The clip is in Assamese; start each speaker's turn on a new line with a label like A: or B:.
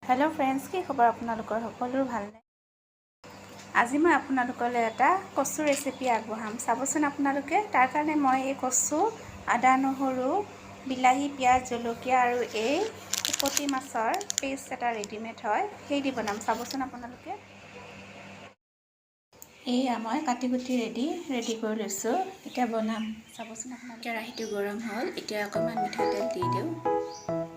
A: हेलो फ्रेंड्स की खबर আপোনালোকৰ সকলোৰ ভালনে আজি মই আপোনালোকলৈ এটা কচু ৰেচিপি আগবঢ়াম চাবচোন আপোনালোকে তাৰ কাৰণে মই এই কচু আদা নহৰু বিলাহী পিয়াজ জলকীয়া আৰু এই শুকতি মাছৰ পেষ্ট এটা ৰেডিমেড হয় সেই দি বনাম চাবচোন আপোনালোকে এয়া মই কাটি কুটি ৰেডি কৰি লৈছো এতিয়া বনাম চাবচোন আপোনালোকে কেৰাহীটো গৰম হ'ল এতিয়া অকমান মিঠাতেল দি দিওঁ